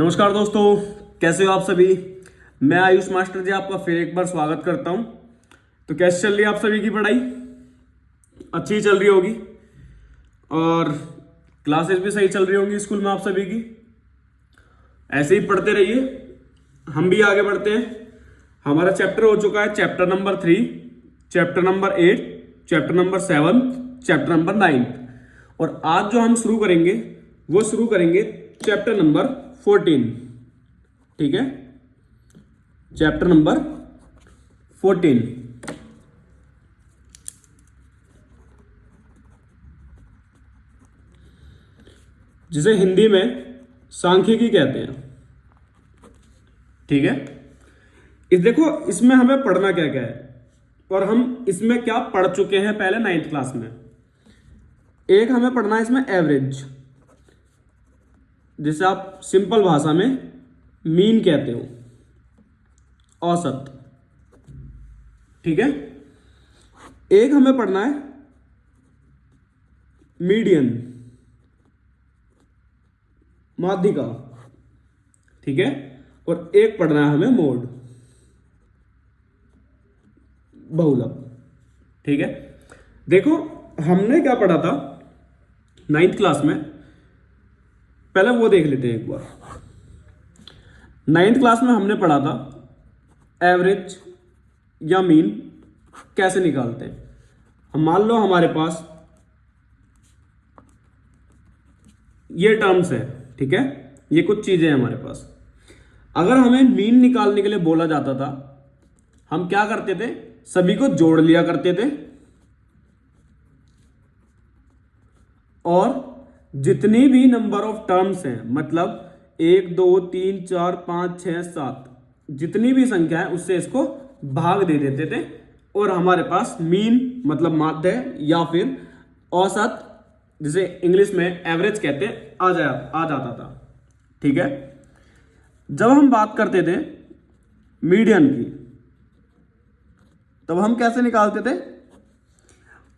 नमस्कार दोस्तों, कैसे हो आप सभी। मैं आयुष मास्टर जी आपका फिर एक बार स्वागत करता हूं। तो कैसे चल रही है आप सभी की पढ़ाई? अच्छी चल रही होगी और क्लासेस भी सही चल रही होंगी स्कूल में आप सभी की। ऐसे ही पढ़ते रहिए, हम भी आगे बढ़ते हैं। हमारा चैप्टर हो चुका है chapter number 3, chapter number 8, chapter number 7, chapter number 9। और आज जो हम शुरू करेंगे वो शुरू करेंगे चैप्टर नंबर 14। ठीक है, चैप्टर नंबर 14। जिसे हिंदी में सांख्यिकी कहते हैं। ठीक है, इस देखो इसमें हमें पढ़ना क्या क्या है और हम इसमें क्या पढ़ चुके हैं पहले 9th क्लास में। एक हमें पढ़ना है इसमें एवरेज, जिसे आप सिंपल भाषा में मीन कहते हो, औसत। ठीक है, एक हमें पढ़ना है मीडियन, माध्यिका। ठीक है, और एक पढ़ना है हमें मोड, बहुलक। ठीक है, देखो हमने क्या पढ़ा था 9th क्लास में, पहले वो देख लेते हैं एक बार। 9th क्लास में हमने पढ़ा था एवरेज या मीन कैसे निकालते हैं। हम मान लो हमारे पास ये टर्म्स है, ठीक है, ये कुछ चीजें हैं हमारे पास। अगर हमें मीन निकालने के लिए बोला जाता था, हम क्या करते थे, सभी को जोड़ लिया करते थे और जितनी भी नंबर ऑफ टर्म्स हैं, मतलब 1 2 3 4 5 6 7 जितनी भी संख्या है उससे इसको भाग दे देते थे और हमारे पास मीन मतलब माध्य या फिर औसत, जिसे इंग्लिश में एवरेज कहते हैं, आ जाता था। ठीक है, जब हम बात करते थे मीडियन की, तब हम कैसे निकालते थे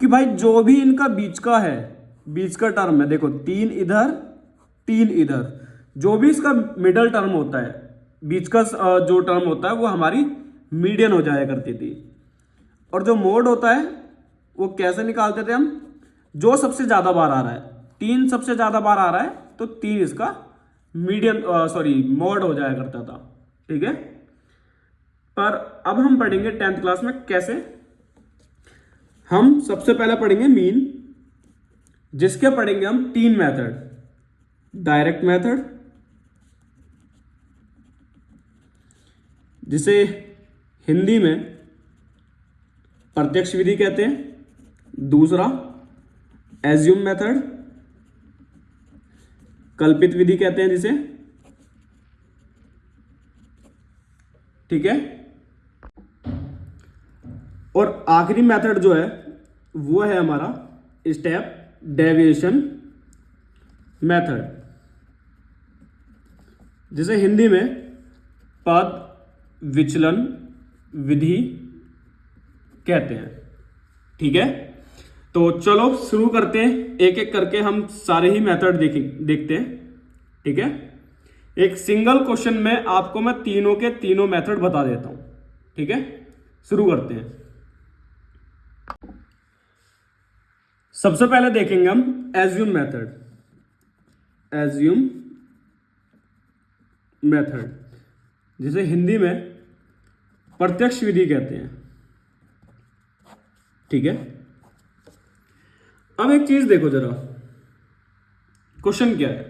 कि भाई जो भी इनका बीच का है, बीच का टर्म है, देखो 3 इधर 3 इधर, जो भी इसका मिडल टर्म होता है, बीच का जो टर्म होता है वो हमारी मीडियन हो जाया करती थी। और जो मोड होता है वो कैसे निकालते थे हम, जो सबसे ज्यादा बार आ रहा है, 3 सबसे ज्यादा बार आ रहा है तो 3 इसका मीडियन मोड हो जाया करता था। ठीक है, पर अब हम पढ़ेंगे 10th क्लास में कैसे। हम सबसे पहले पढ़ेंगे मीन, जिसके पढ़ेंगे हम 3 मेथड। डायरेक्ट मेथड, जिसे हिंदी में प्रत्यक्ष विधि कहते हैं। दूसरा एज्यूम मेथड, कल्पित विधि कहते हैं जिसे। ठीक है, और आखिरी मेथड जो है वो है हमारा स्टेप डेविएशन मेथड, जिसे हिंदी में पद विचलन विधि कहते हैं। ठीक है, तो चलो शुरू करते हैं, एक एक करके हम सारे ही मेथड देखते हैं। ठीक है, एक सिंगल क्वेश्चन में आपको मैं तीनों के तीनों मेथड बता देता हूं। ठीक है, शुरू करते हैं। सबसे पहले देखेंगे हम एज्यूम मेथड। एज्यूम मेथड, जिसे हिंदी में प्रत्यक्ष विधि कहते हैं। ठीक है, अब एक चीज देखो जरा, क्वेश्चन क्या है।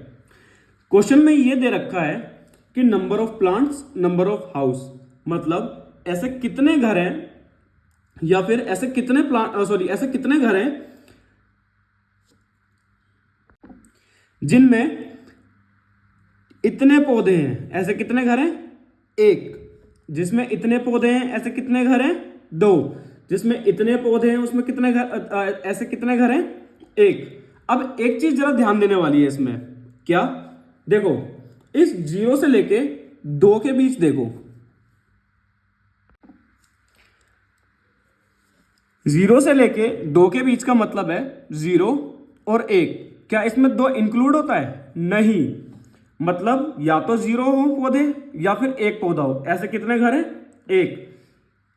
क्वेश्चन में ये दे रखा है कि number of plants, number of house, मतलब ऐसे कितने घर हैं या फिर ऐसे कितने ऐसे कितने घर हैं जिनमें इतने पौधे हैं। ऐसे कितने घर हैं? 1। जिसमें इतने पौधे हैं, ऐसे कितने घर हैं? 2। जिसमें इतने पौधे हैं उसमें कितने घर, ऐसे कितने घर हैं? 1। अब एक चीज जरा ध्यान देने वाली है इसमें, क्या, देखो इस 0 से लेके 2 के बीच देखो, 0 से लेके 2 के बीच का मतलब है 0 और 1। क्या इसमें 2 इंक्लूड होता है? नहीं। मतलब या तो 0 हो पौधे या फिर एक पौधा हो। ऐसे कितने घर हैं? एक।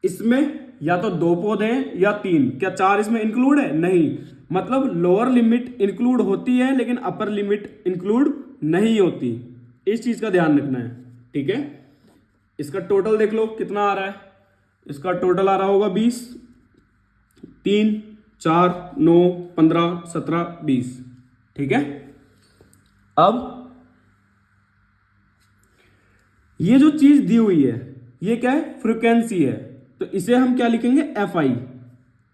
इसमें या तो 2 पौधे हैं या 3। क्या 4 इसमें इंक्लूड है? नहीं। मतलब लोअर लिमिट इंक्लूड होती है लेकिन अपर लिमिट इंक्लूड नहीं होती। इस चीज का ध्यान रखना है, ठीक है। इसका टोटल देख लो कितना आ रहा है। इसका टोटल आ रहा होगा 20, 3, 4, 9, 15, 17, 20, ठीक है। अब ये जो चीज दी हुई है ये क्या है? फ्रीक्वेंसी है। तो इसे हम क्या लिखेंगे? F I.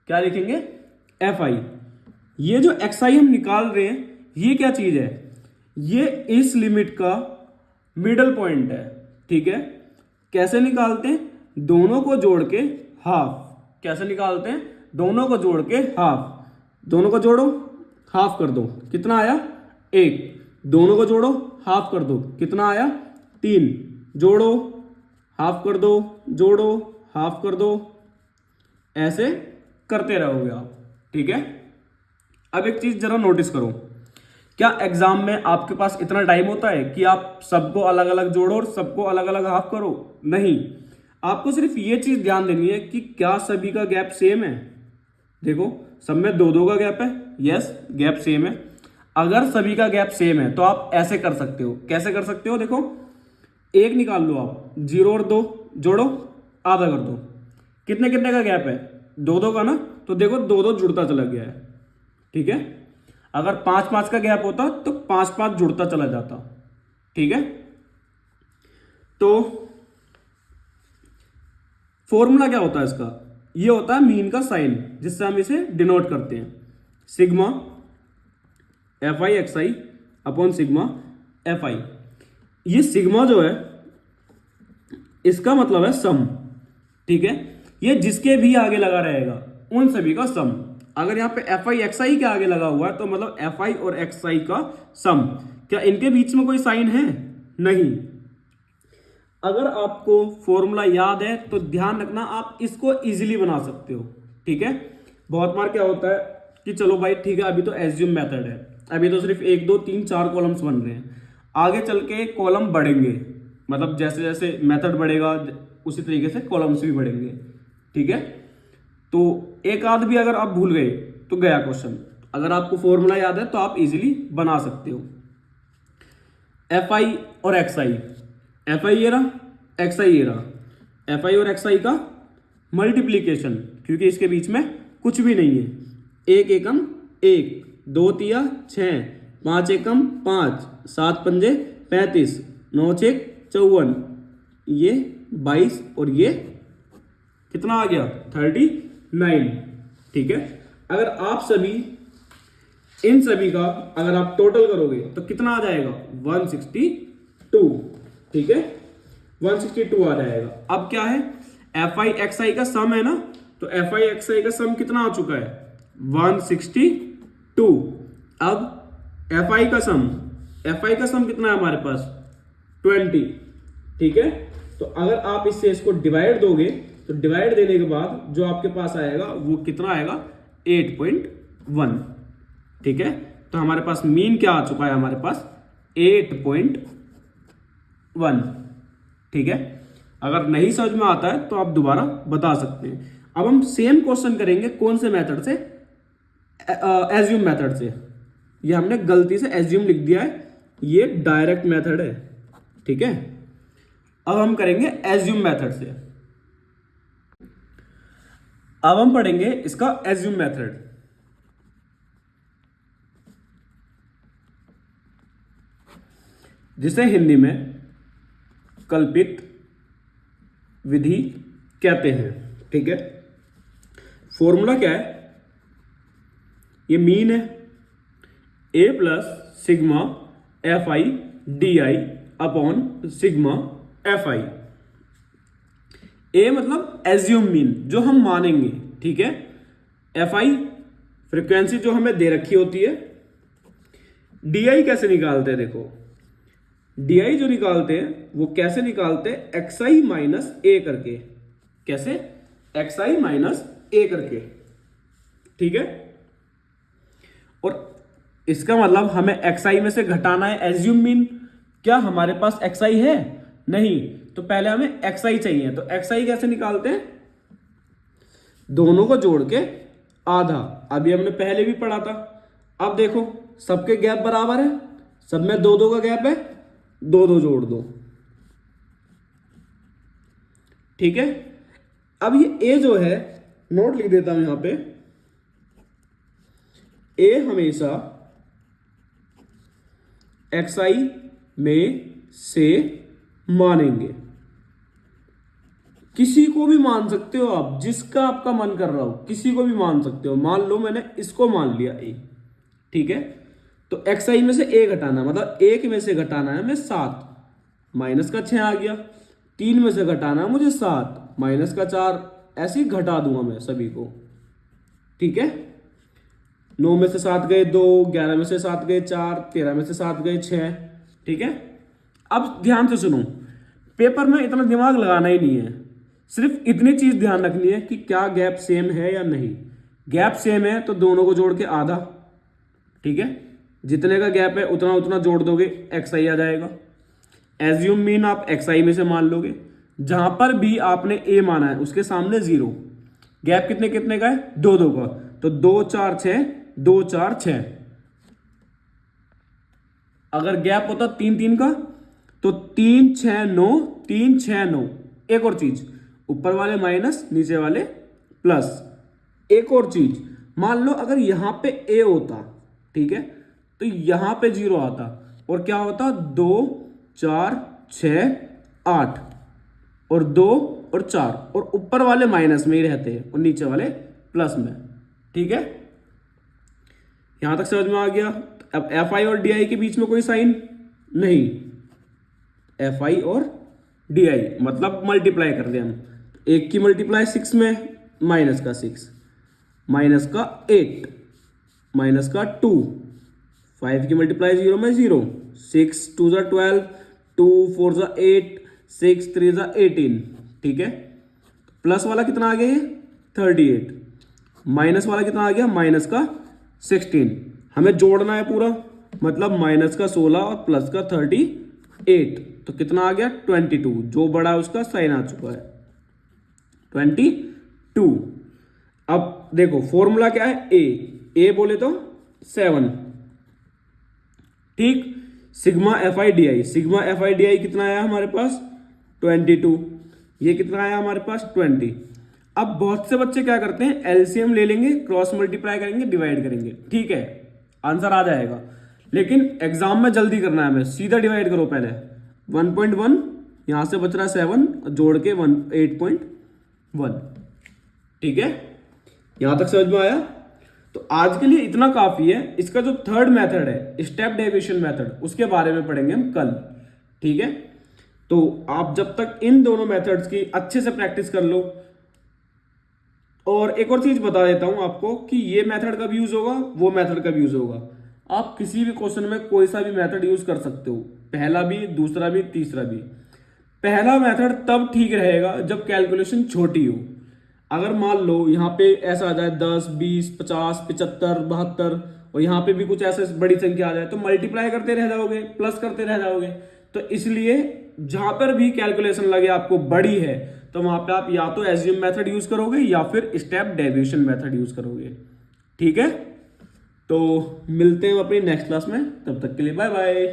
क्या लिखेंगे? F I. ये जो एक्स आई हम निकाल रहे हैं ये क्या चीज है? ये इस लिमिट का मिडल पॉइंट है, ठीक है। कैसे निकालते हैं? दोनों को जोड़ के हाफ। कैसे निकालते हैं? दोनों को जोड़ के हाफ। दोनों को जोड़ो, हाफ कर दो, कितना आया? 1। दोनों को जोड़ो, हाफ कर दो, कितना आया? 3। जोड़ो, हाफ कर दो, जोड़ो, हाफ कर दो, ऐसे करते रहोगे आप, ठीक है। अब एक चीज जरा नोटिस करो, क्या एग्जाम में आपके पास इतना टाइम होता है कि आप सबको अलग अलग जोड़ो और सबको अलग अलग हाफ करो? नहीं। आपको सिर्फ ये चीज ध्यान देनी है कि क्या सभी का गैप सेम है। देखो सब में 2-2 का गैप है, यस गैप सेम है। अगर सभी का गैप सेम है तो आप ऐसे कर सकते हो। कैसे कर सकते हो? देखो 1 निकाल लो आप, 0 और 2 जोड़ो, आधा कर दो, कितने कितने का गैप है? 2-2 का ना। तो देखो 2-2 जुड़ता चला गया है, ठीक है। अगर 5-5 का गैप होता तो 5-5 जुड़ता चला जाता, ठीक है। तो फॉर्मूला क्या होता है इसका? ये होता है मीन का साइन, जिससे हम इसे डिनोट करते हैं सिग्मा एफ आई एक्स आई अपॉन सिग्मा एफ आई। ये सिग्मा जो है इसका मतलब है सम, ठीक है। ये जिसके भी आगे लगा रहेगा उन सभी का सम। अगर यहाँ पे एफ आई एक्स आई के आगे लगा हुआ है तो मतलब एफ आई और एक्स आई का सम। क्या इनके बीच में कोई साइन है? नहीं। अगर आपको फॉर्मूला याद है तो ध्यान रखना, आप इसको इजीली बना सकते हो, ठीक है। बहुत बार क्या होता है कि चलो भाई ठीक है अभी तो एज्यूम मेथड है, अभी तो सिर्फ 1 2 3 4 कॉलम्स बन रहे हैं, आगे चल के कॉलम बढ़ेंगे, मतलब जैसे जैसे मेथड बढ़ेगा उसी तरीके से कॉलम्स भी बढ़ेंगे, ठीक है। तो एक आध भी अगर आप भूल गए तो गया क्वेश्चन। अगर आपको फॉर्मूला याद है तो आप इजीली बना सकते हो। एफ आई और एक्स आई, एफ आई ये रहा, एक्स आई ये रहा, एफ आई और एक्स आई का मल्टीप्लीकेशन, क्योंकि इसके बीच में कुछ भी नहीं है। 1 एकम 1, 2 तिया 6, 5 एकम 5, 7 पंजे 35, 9 छेक 54, ये 22 और ये कितना आ गया? 39, ठीक है। अगर आप सभी इन सभी का अगर आप टोटल करोगे तो कितना आ जाएगा? 162, ठीक है, 162 आ जाएगा। अब क्या है? एफ आई एक्स आई का सम है ना, तो एफ आई एक्स आई का सम कितना आ चुका है? 162। अब एफ आई का सम, एफ आई का सम कितना है हमारे पास? 20, ठीक है। तो अगर आप इससे इसको डिवाइड दोगे तो डिवाइड देने के बाद जो आपके पास आएगा वो कितना आएगा? 8.1, ठीक है। तो हमारे पास मीन क्या आ चुका है? हमारे पास 8.1, ठीक है। अगर नहीं समझ में आता है तो आप दोबारा बता सकते हैं। अब हम सेम क्वेश्चन करेंगे कौन से मेथड से? एज्यूम मेथड से। ये हमने गलती से एज्यूम लिख दिया है, ये डायरेक्ट मेथड है, ठीक है। अब हम करेंगे एज्यूम मेथड से। अब हम पढ़ेंगे इसका एज्यूम मेथड। जिसे हिंदी में कल्पित विधि कहते हैं, ठीक है। फॉर्मूला क्या है? ये मीन है, A plus sigma f i d i upon sigma f i. A मतलब एज्यूम मीन, जो हम मानेंगे, ठीक है। एफ आई फ्रीक्वेंसी जो हमें दे रखी होती है। डी आई कैसे निकालते हैं? देखो डी आई जो निकालते हैं वो कैसे निकालते हैं? एक्स आई माइनस ए करके। कैसे? एक्स आई माइनस ए करके, ठीक है। और इसका मतलब हमें एक्स आई में से घटाना है एज्यूम मीन, क्या हमारे पास xi है? नहीं, तो पहले हमें xi चाहिए। तो xi कैसे निकालते हैं? दोनों को जोड़ के आधा, अभी हमने पहले भी पढ़ा था। अब देखो सबके गैप बराबर है, सब में 2 2 का गैप है, 2 2 जोड़ दो, ठीक है। अब ये a जो है, नोट लिख देता हूं यहां पे, a हमेशा xi में से मानेंगे। किसी को भी मान सकते हो आप, जिसका आपका मन कर रहा हो किसी को भी मान सकते हो। मान लो मैंने इसको मान लिया a, ठीक है। तो xi में से a घटाना, मतलब 1 में से घटाना है हमें 7, माइनस का 6 आ गया। 3 में से घटाना है मुझे 7, माइनस का 4, ऐसे ही घटा दूंगा मैं सभी को, ठीक है। 9 में से 7 गए 2, 11 में से 7 गए 4, 13 में से 7 गए 6, ठीक है। अब ध्यान से सुनो, पेपर में इतना दिमाग लगाना ही नहीं है, सिर्फ इतनी चीज ध्यान रखनी है कि क्या गैप सेम है या नहीं। गैप सेम है तो दोनों को जोड़ के आधा, ठीक है। जितने का गैप है उतना उतना जोड़ दोगे, xi आ जाएगा। एज्यूम मीन आप xi में से मान लोगे, जहां पर भी आपने a माना है उसके सामने 0। गैप कितने कितने का है? 2 2 का, तो 2 4 6, 2 4 6। अगर गैप होता 3 3 का तो 3 6 9, 3 6 9। एक और चीज, ऊपर वाले माइनस नीचे वाले प्लस। एक और चीज, मान लो अगर यहां पे a होता, ठीक है, तो यहां पे 0 आता और क्या होता? 2 4 6 8 और 2 और 4, और ऊपर वाले माइनस में ही रहते हैं और नीचे वाले प्लस में, ठीक है। यहां तक समझ में आ गया? अब fi और di के बीच में कोई साइन नहीं, fi और di मतलब मल्टीप्लाई कर दिया हम। एक की मल्टीप्लाई 6 में, माइनस का 6, माइनस का 8, माइनस का 2, 5 की मल्टीप्लाई 0 में 0, 6 2 जा 12, 2 4 जा 8, 6 3 जा 18, ठीक है। प्लस वाला कितना आ गया? 38। माइनस वाला कितना आ गया? माइनस का 16। हमें जोड़ना है पूरा, मतलब माइनस का 16 और प्लस का 38, तो कितना आ गया? 22। जो बड़ा है उसका साइन आ चुका है 22। अब देखो फॉर्मूला क्या है? ए बोले तो 7, ठीक। Sigma fi di, sigma fi di कितना आया हमारे पास? 22। ये कितना आया हमारे पास? 20। अब बहुत से बच्चे क्या करते हैं, एलसीएम ले लेंगे, क्रॉस मल्टीप्लाई करेंगे, डिवाइड करेंगे, ठीक है, आंसर आ जाएगा। लेकिन एग्जाम में जल्दी करना है हमें, सीधा डिवाइड करो पहले। 1.1 यहां से बच रहा है 7, जोड़ के 8.1, ठीक है। यहां तक समझ में आया? तो आज के लिए इतना काफी है। इसका जो थर्ड मेथड है, स्टेप डेविएशन मेथड, उसके बारे में पढ़ेंगे हम कल, ठीक है। तो आप जब तक इन दोनों मेथड्स की अच्छे से प्रैक्टिस कर लो। और एक और चीज बता देता हूं आपको कि ये मेथड कब यूज होगा, वो मेथड कब यूज होगा। आप किसी भी क्वेश्चन में कोई सा भी मेथड यूज कर सकते हो, पहला भी, दूसरा भी, तीसरा भी। पहला मेथड तब ठीक रहेगा जब कैलकुलेशन छोटी हो। अगर मान लो यहाँ पे ऐसा आ जाए 10 20 50 75 72 और यहाँ पे भी कुछ ऐसे बड़ी संख्या आ जाए, तो मल्टीप्लाई करते रह जाओगे, प्लस करते रह जाओगे। तो इसलिए जहां पर भी कैलकुलेशन लगे आपको बड़ी है, तो वहां पे आप या तो एज्यूम मेथड यूज करोगे या फिर स्टेप डेविएशन मेथड यूज करोगे, ठीक है। तो मिलते हैं अपनी नेक्स्ट क्लास में, तब तक के लिए बाय बाय।